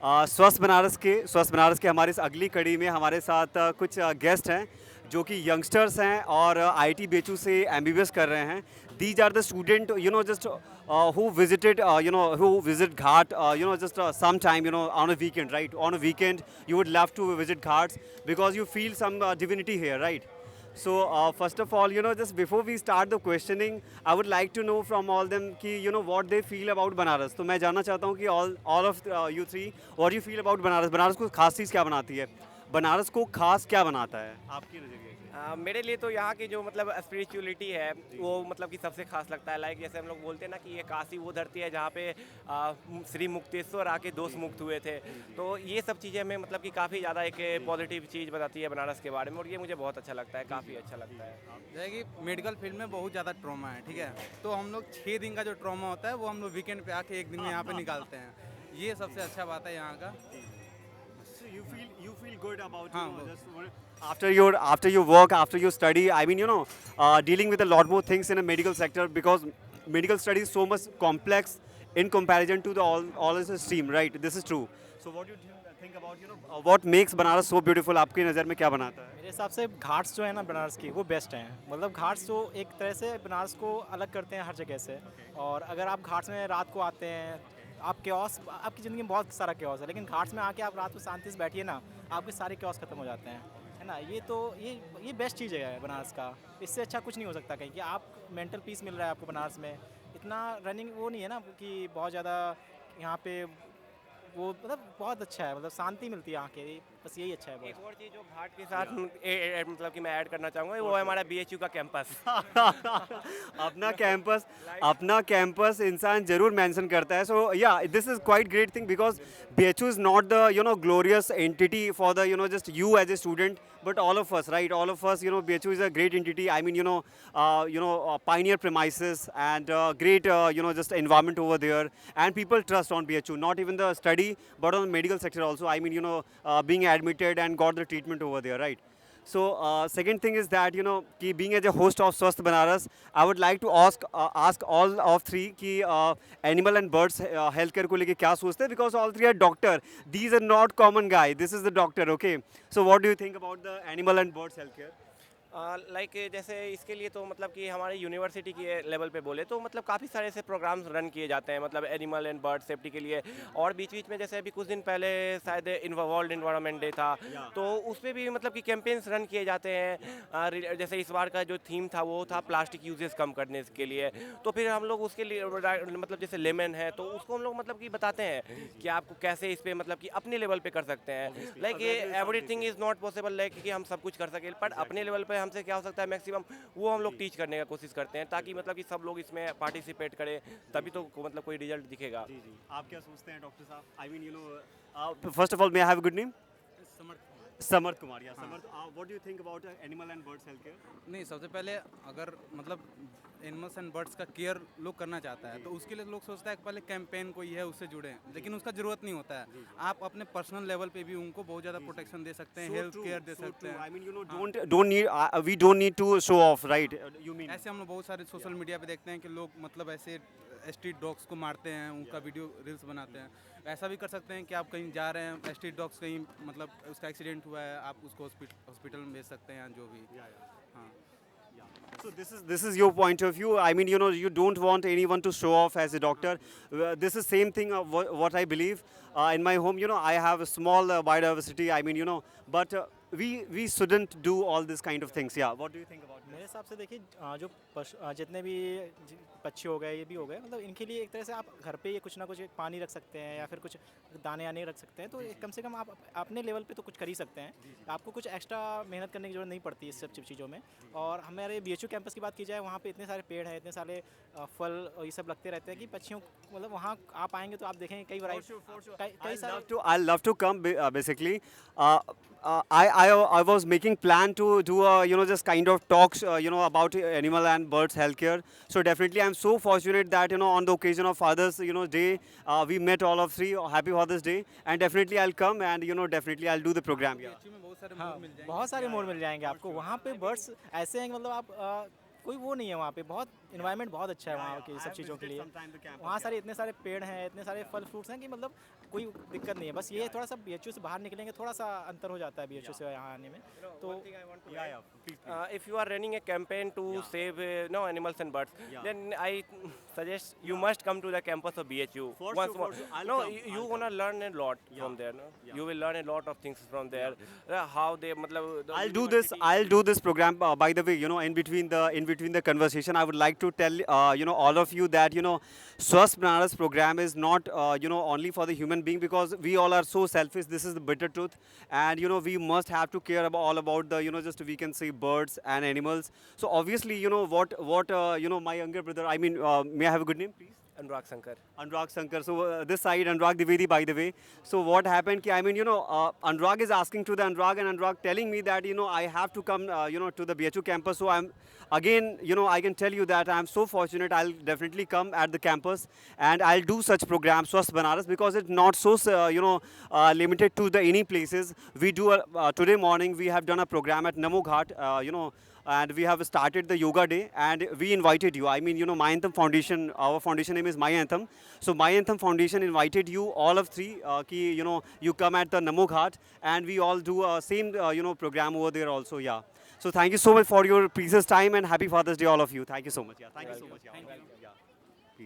स्वस्थ बनारस के हमारे इस अगली कड़ी में हमारे साथ कुछ गेस्ट हैं जो कि यंगस्टर्स हैं और आईटी बेचू से एमबीबीएस कर रहे हैं. These are the student just who visited who visit Ghat just sometime on a weekend, right? On a weekend you would love to visit Ghats because you feel some divinity here, right? So first of all, just before we start the questioning, I would like to know from all them कि what they feel about Banaras. तो मैं जानना चाहता हूँ कि all of you three, what do you feel about Banaras? Banaras को खास चीज़ क्या बनाती है? बनारस को खास क्या बनाता है आपके नज़रिए से? मेरे लिए तो यहाँ की जो मतलब स्पिरिचुअलिटी है वो मतलब कि सबसे खास लगता है। लाइक जैसे हम लोग बोलते हैं ना कि ये काशी वो धरती है जहाँ पे श्री मुक्तेश्वर आके दोष मुक्त हुए थे। तो ये सब चीज़ें हमें मतलब कि काफ़ी ज़्यादा एक पॉजिटिव चीज़ बताती है बनारस के बारे में, और ये मुझे बहुत अच्छा लगता है, काफ़ी अच्छा लगता है। जैसे कि मेडिकल फील्ड में बहुत ज़्यादा ट्रॉमा है, ठीक है। तो हम लोग 6 दिन का जो ट्रॉमा होता है वो हम लोग वीकेंड पे आके एक दिन में यहाँ पे निकालते हैं। ये सबसे अच्छा बात है यहाँ का। So you feel good about हाँ, after your work, after your study. I mean, dealing with a lot more things in a medical sector because medical study is so much complex in comparison to the all other stream, right? This is true. So what do you think about what makes Banaras so beautiful? आपकी नज़र में क्या बनाता है? मेरे हिसाब से घाट्स जो है ना बनारस की वो बेस्ट हैं। मतलब घाट्स जो एक तरह से बनारस को अलग करते हैं हर जगह से। और अगर आप घाट्स में रात को आते हैं, आप क्योस आपकी ज़िंदगी में बहुत सारा क्योस है, लेकिन घाट्स में आके आप रात को शांति से बैठिए ना, आपके सारे क्योस खत्म हो जाते हैं, है ना। ये तो ये बेस्ट चीज़ है बनारस का। इससे अच्छा कुछ नहीं हो सकता कहीं कि आप मेंटल पीस मिल रहा है आपको बनारस में। इतना रनिंग वो नहीं है ना कि बहुत ज़्यादा यहाँ पे वो मतलब बहुत अच्छा है, मतलब शांति मिलती है यहाँ के, बस यही अच्छा है एक बस। और चीज़ जो घाट के साथ मतलब कि मैं ऐड करना चाहूँगा वो है हमारा बीएचयू का कैंपस। अपना कैंपस इंसान जरूर मेंशन करता है. सो या this is quite great thing because BHU is not the glorious entity for the just you as a student, but all of us, right? All of us, BHU is a great entity. I mean, pioneer premises and great just environment over there, and people trust on BHU, not even the study but on the medical sector also. I mean, being admitted and got the treatment over there, right? So second thing is that कि being as a host of Swasth Banaras, I would like to ask all of three कि animal and birds healthcare को लेके क्या सोचते हैं, because all three are doctor. These are not common guy. This is the doctor, okay? So what do you think about the animal and birds healthcare? Like जैसे इसके लिए तो मतलब कि हमारे यूनिवर्सिटी के लेवल पे बोले तो मतलब काफ़ी सारे ऐसे प्रोग्राम्स रन किए जाते हैं मतलब एनिमल एंड बर्ड सेफ्टी के लिए। और बीच बीच में जैसे अभी कुछ दिन पहले शायद वर्ल्ड इन्वायरमेंट डे था, तो उस पर भी मतलब कि कैंपेन्स रन किए जाते हैं। जैसे इस बार का जो थीम था वो था प्लास्टिक यूजेस कम करने के लिए। तो फिर हम लोग उसके लिए मतलब जैसे लेमन है तो उसको हम लोग मतलब कि बताते हैं कि आपको कैसे इस पर मतलब कि अपने लेवल पे कर सकते हैं। लाइक ये everything is not possible like कि हम सब कुछ कर सकें, बट अपने लेवल पे हमसे क्या हो सकता है मैक्सिमम वो हम लोग टीच करने का कोशिश करते हैं ताकि मतलब कि सब लोग इसमें पार्टिसिपेट करें, तभी तो मतलब कोई रिजल्ट दिखेगा। जी जी, आप क्या सोचते हैं डॉक्टर साहब? I mean first of all may I have a good name? Samarth Kumar. या Samarth, what do you think about animal and birds health care? नहीं, सबसे पहले अगर मतलब एनिमल्स एंड बर्ड्स का केयर लोग करना चाहता है तो उसके लिए लोग सोचता है कि पहले कैंपेन कोई है उससे जुड़े, लेकिन उसका ज़रूरत नहीं होता है। आप अपने पर्सनल लेवल पे भी उनको बहुत ज़्यादा प्रोटेक्शन दे सकते हैं, हेल्थ केयर दे सकते हैं। I mean we don't need to show off, right? You mean ऐसे हम लोग बहुत सारे सोशल मीडिया पे देखते हैं कि लोग मतलब ऐसे स्ट्रीट डॉग्स को मारते हैं, उनका वीडियो रील्स बनाते हैं। ऐसा भी कर सकते हैं कि आप कहीं जा रहे हैं, स्ट्रीट डॉग्स कहीं मतलब उसका एक्सीडेंट हुआ है, आप उसको हॉस्पिटल में भेज सकते हैं या जो भी। हाँ, so this is your point of view. I mean, you don't want anyone to show off as a doctor. This is same thing of what I believe. In my home, I have a small biodiversity. I mean, but we shouldn't do all this kind of things. Yeah. What do you think about मेरे this? हिसाब से देखिए जो जितने भी पक्षी हो गए ये भी हो गए, मतलब इनके लिए एक तरह से आप घर पे ये कुछ ना कुछ पानी रख सकते हैं या फिर कुछ दाने आने रख सकते हैं, तो कम से कम आप अपने लेवल पे तो कुछ कर ही सकते हैं। आपको कुछ एक्स्ट्रा मेहनत करने की जरूरत नहीं पड़ती इस सब चीज़ों में। और हमारे BHU कैंपस की बात की जाए, वहाँ पे इतने सारे पेड़ हैं, इतने सारे फल ये सब लगते रहते हैं कि पक्षियों मतलब वहाँ आप आएंगे तो आप देखेंगे कई वैरायटी कई सारे। I love to come basically. I was making plan to do a just kind of talks about animal and birds healthcare. So definitely I'm so fortunate that on the occasion of Father's Day, we met all of three. Happy Father's Day, and definitely I'll come and definitely I'll do the program. Yeah. BHU में बहुत सारे हाँ, मोर मिल जाएंगे। बहुत सारे मोर मिल जाएंगे आपको वहाँ पे। बर्ड्स ऐसे हैं कि मतलब आप कोई वो नहीं है वहाँ पे, बहुत इन्वायरमेंट बहुत अच्छा है वहाँ की सब चीज़ों के लिए। वहाँ सारे इतने सारे पेड़ हैं, इतने सारे फल फ्रूट्स हैं कि मतलब कोई दिक्कत नहीं है। बस ये थोड़ा सा BHU से बाहर निकलेंगे थोड़ा सा अंतर हो जाता है BHU से यहाँ आने में। तो If you are running a campaign to save no animals and birds, then I suggest you must come to the campus of BHU For once sure, more. for sure. I'll No, come, you I'll gonna learn a lot from there. No? You will learn a lot of things from there. How they, matlab, the I'll do this. university- I'll do this program. By the way, in between the conversation, I would like to tell all of you that Swasth Banaras program is not only for the human being, because we all are so selfish. This is the bitter truth, and we must have to care about all about the just we can say birds and animals. So obviously, what my younger brother. I mean, may I have a good name, please? Anurag Shankar. Anurag Shankar. So this side, Anurag Dwivedi, by the way. So what happened? I mean, Anurag is asking to the Anurag, and Anurag telling me that I have to come, to the BHU campus. So I'm again, I can tell you that I'm so fortunate. I'll definitely come at the campus, and I'll do such programs, Swasth Banaras, because it's not so, limited to the any places. We do today morning. We have done a program at Namo Ghat. And we have started the yoga day, and we invited you. I mean, My Anthem Foundation, our foundation name is My Anthem. So My Anthem Foundation invited you, all of three, you come at the Namo Ghat, and we all do a same, program over there also, yeah. So thank you so much for your precious time, and happy Father's Day, all of you. Thank you so much. Yeah, thank you so much. Yeah.